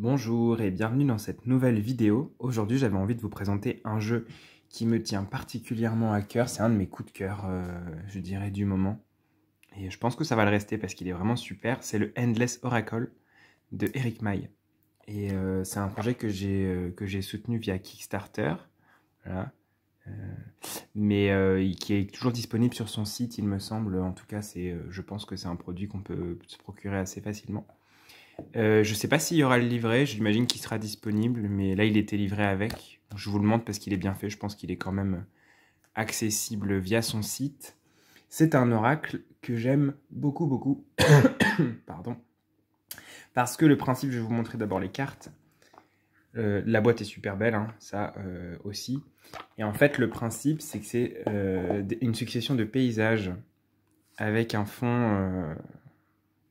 Bonjour et bienvenue dans cette nouvelle vidéo. Aujourd'hui, j'avais envie de vous présenter un jeu qui me tient particulièrement à cœur. C'est un de mes coups de cœur, je dirais, du moment. Et je pense que ça va le rester parce qu'il est vraiment super. C'est le Endless Oracle de Eric Maille. Et c'est un projet que j'ai soutenu via Kickstarter. Voilà. Mais qui est toujours disponible sur son site, il me semble. En tout cas, je pense que c'est un produit qu'on peut se procurer assez facilement. Je ne sais pas s'il y aura le livret, j'imagine qu'il sera disponible, mais là il était livré avec. Je vous le montre parce qu'il est bien fait, je pense qu'il est quand même accessible via son site. C'est un oracle que j'aime beaucoup beaucoup, pardon, parce que le principe, je vais vous montrer d'abord les cartes. La boîte est super belle, hein, ça aussi. Et en fait le principe c'est que c'est une succession de paysages avec un fond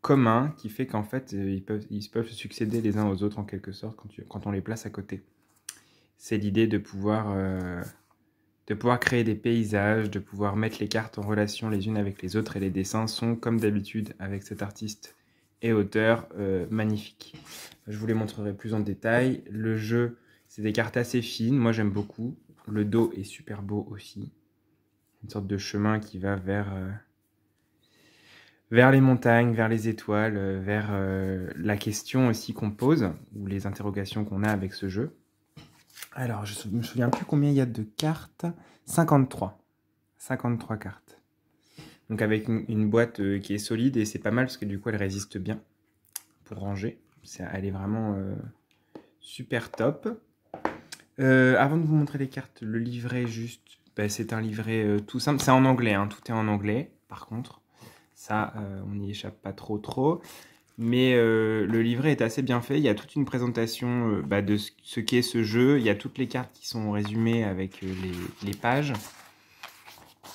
commun qui fait qu'en fait ils peuvent se succéder les uns aux autres en quelque sorte quand on les place à côté. C'est l'idée de pouvoir créer des paysages, de pouvoir mettre les cartes en relation les unes avec les autres, et les dessins sont comme d'habitude avec cet artiste et auteur magnifique. Je vous les montrerai plus en détail. Le jeu, c'est des cartes assez fines, moi j'aime beaucoup. Le dos est super beau aussi, une sorte de chemin qui va vers les montagnes, vers les étoiles, vers la question aussi qu'on pose, ou les interrogations qu'on a avec ce jeu. Alors, je me souviens plus combien il y a de cartes. 53. 53 cartes. Donc avec une boîte qui est solide, et c'est pas mal parce que du coup elle résiste bien pour ranger. Elle est vraiment super top. Avant de vous montrer les cartes, le livret juste, c'est un livret tout simple. C'est en anglais, hein, tout est en anglais par contre. Ça, on n'y échappe pas trop. Mais le livret est assez bien fait. Il y a toute une présentation de ce qu'est ce jeu. Il y a toutes les cartes qui sont résumées avec les pages.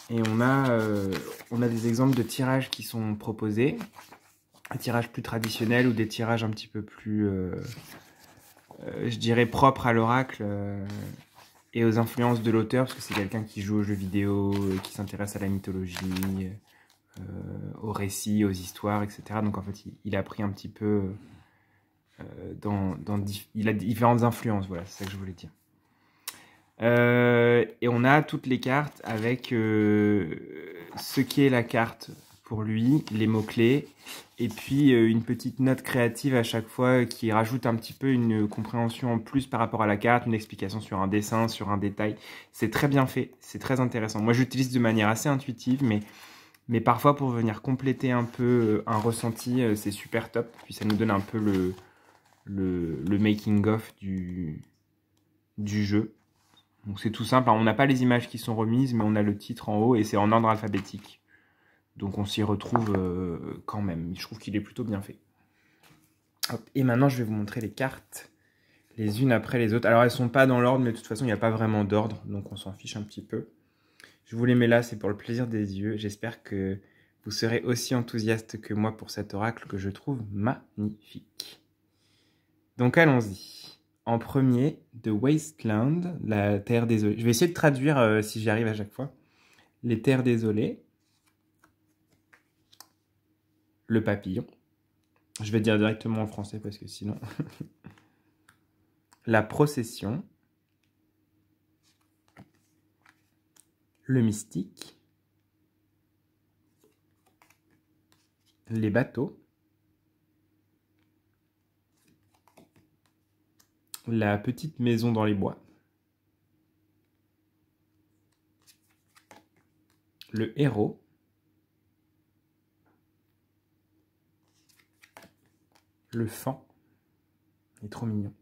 Et on a des exemples de tirages qui sont proposés. Un tirage plus traditionnel ou des tirages un petit peu plus, je dirais, propres à l'oracle et aux influences de l'auteur, parce que c'est quelqu'un qui joue aux jeux vidéo, qui s'intéresse à la mythologie, aux récits, aux histoires, etc. Donc en fait, il a pris un petit peu il a différentes influences, voilà, c'est ça que je voulais dire. Et on a toutes les cartes avec ce qu'est la carte pour lui, les mots-clés, et puis une petite note créative à chaque fois qui rajoute un petit peu une compréhension en plus par rapport à la carte, une explication sur un dessin, sur un détail. C'est très bien fait, c'est très intéressant. Moi, j'utilise de manière assez intuitive, mais parfois pour venir compléter un peu un ressenti, c'est super top. Puis ça nous donne un peu le making-of du jeu. Donc c'est tout simple, on n'a pas les images qui sont remises, mais on a le titre en haut et c'est en ordre alphabétique. Donc on s'y retrouve quand même. Je trouve qu'il est plutôt bien fait. Hop. Et maintenant je vais vous montrer les cartes, les unes après les autres. Alors elles ne sont pas dans l'ordre, mais de toute façon il n'y a pas vraiment d'ordre, donc on s'en fiche un petit peu. Je vous les mets là, c'est pour le plaisir des yeux. J'espère que vous serez aussi enthousiaste que moi pour cet oracle que je trouve magnifique. Donc allons-y. En premier, The Wasteland, la terre désolée. Je vais essayer de traduire si j'y arrive à chaque fois. Les terres désolées. Le papillon. Je vais dire directement en français parce que sinon... La procession. Le mystique. Les bateaux. La petite maison dans les bois. Le héros. Le fan. Il est trop mignon.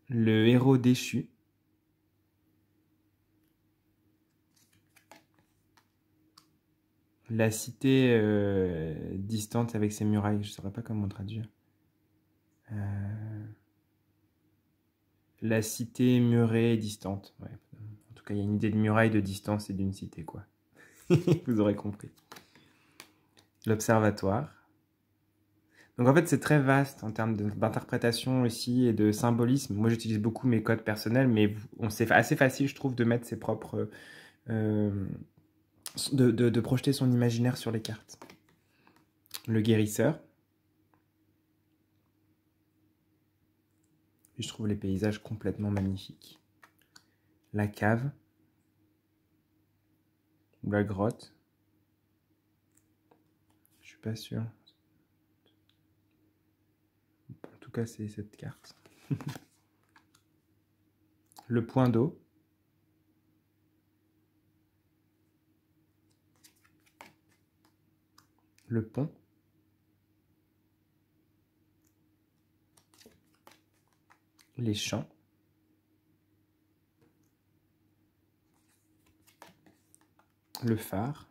Le héros déchu. La cité distante avec ses murailles. Je ne saurais pas comment traduire. La cité murée et distante. Ouais. En tout cas, il y a une idée de muraille, de distance et d'une cité, quoi. Vous aurez compris. L'observatoire. Donc en fait, c'est très vaste en termes d'interprétation aussi et de symbolisme. Moi, j'utilise beaucoup mes codes personnels, mais c'est assez facile, je trouve, de mettre ses propres... de projeter son imaginaire sur les cartes. Le guérisseur. Et je trouve les paysages complètement magnifiques. La cave. Ou la grotte. Je suis pas sûr. En tout cas, c'est cette carte. Le point d'eau. Le pont. Les champs. Le phare.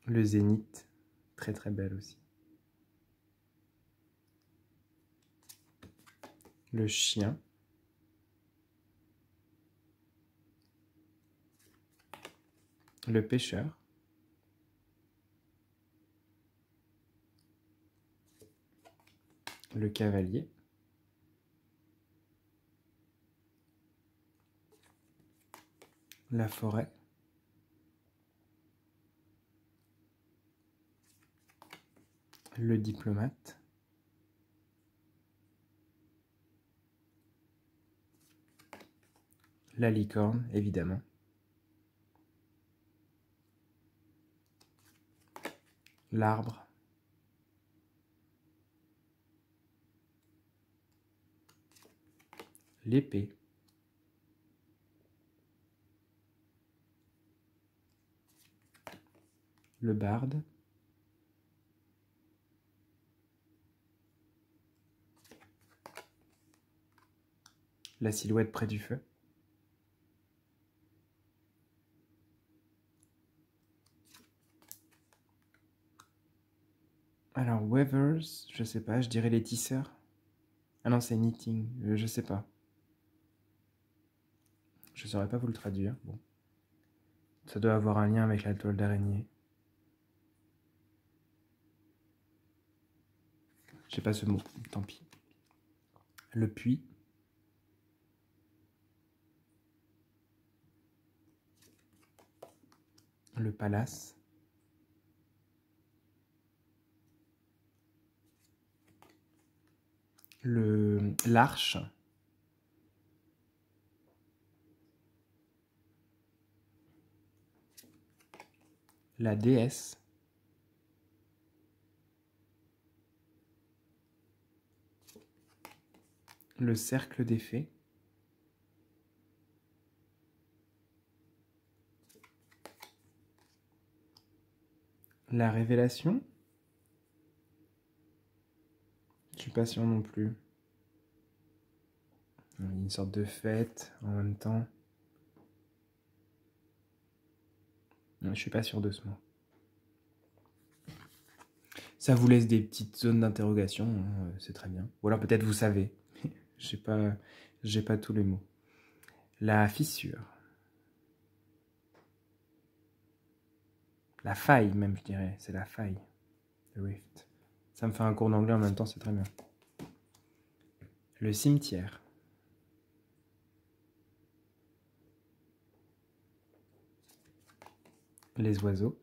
Le zénith. Très très belle aussi. Le chien. Le pêcheur. Le cavalier. La forêt. Le diplomate. La licorne, évidemment. L'arbre. L'épée. Le barde. La silhouette près du feu. Alors, weavers, je sais pas, je dirais les tisseurs. Ah non, c'est knitting, je sais pas. Je saurais pas vous le traduire. Bon. Ça doit avoir un lien avec la toile d'araignée. J'ai pas ce mot, tant pis. Le puits. Le palace. L'arche. La déesse. Le cercle des fées. La révélation. Je suis pas sûr non plus. Une sorte de fête en même temps. Non, je suis pas sûr de ce mot. Ça vous laisse des petites zones d'interrogation, hein, c'est très bien. Ou alors peut-être vous savez. j'ai pas tous les mots. La fissure. La faille même, je dirais. C'est la faille. Le rift. Ça me fait un cours d'anglais en même temps, c'est très bien. Le cimetière. Les oiseaux.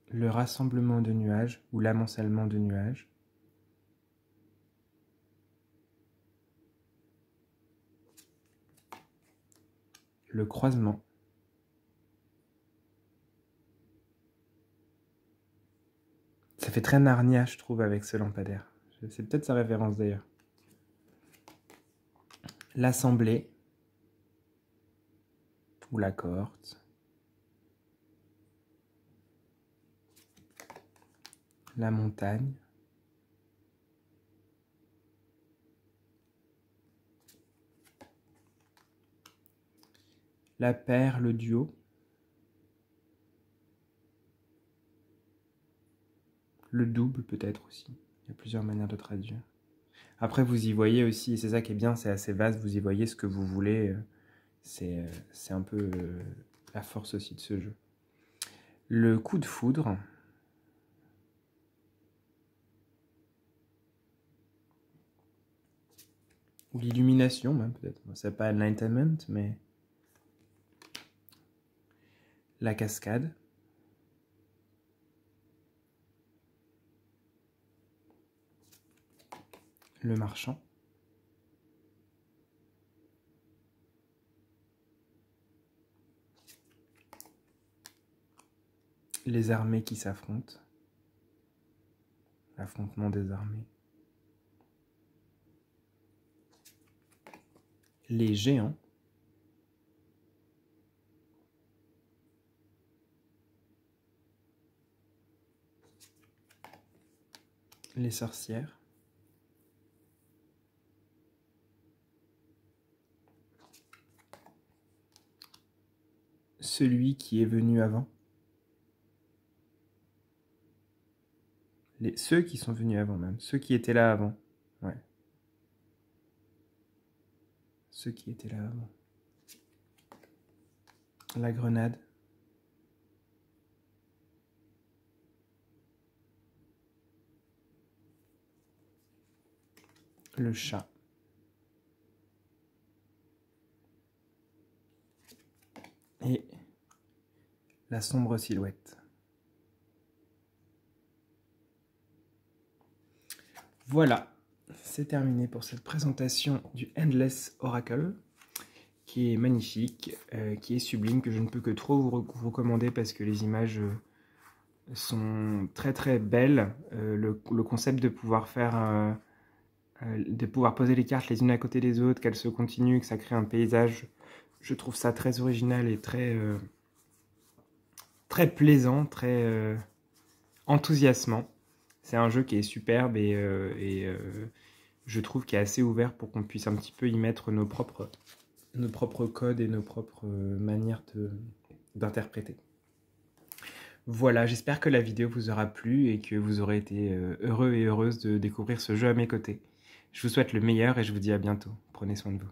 Le rassemblement de nuages ou l'amoncellement de nuages. Le croisement. Ça fait très Narnia, je trouve, avec ce lampadaire. C'est peut-être sa référence d'ailleurs. L'assemblée. Ou la cohorte. La montagne. La paire, le duo. Le double peut-être aussi. Il y a plusieurs manières de traduire. Après, vous y voyez aussi, et c'est ça qui est bien, c'est assez vaste, vous y voyez ce que vous voulez. C'est un peu la force aussi de ce jeu. Le coup de foudre. Ou l'illumination même peut-être. C'est pas enlightenment, mais la cascade. Le marchand. Les armées qui s'affrontent. L'affrontement des armées. Les géants. Les sorcières. Celui qui est venu avant. Ceux qui sont venus avant même. Ceux qui étaient là avant. Ouais. Ceux qui étaient là avant. La grenade. Le chat. Et la sombre silhouette. Voilà, c'est terminé pour cette présentation du Endless Oracle, qui est magnifique, qui est sublime, que je ne peux que trop vous recommander parce que les images sont très très belles. Le concept de pouvoir faire, de pouvoir poser les cartes les unes à côté des autres, qu'elles se continuent, que ça crée un paysage, je trouve ça très original et très très plaisant, très enthousiasmant. C'est un jeu qui est superbe et je trouve qu'il est assez ouvert pour qu'on puisse un petit peu y mettre nos propres codes et nos propres manières d'interpréter. Voilà, j'espère que la vidéo vous aura plu et que vous aurez été heureux et heureuse de découvrir ce jeu à mes côtés. Je vous souhaite le meilleur et je vous dis à bientôt. Prenez soin de vous.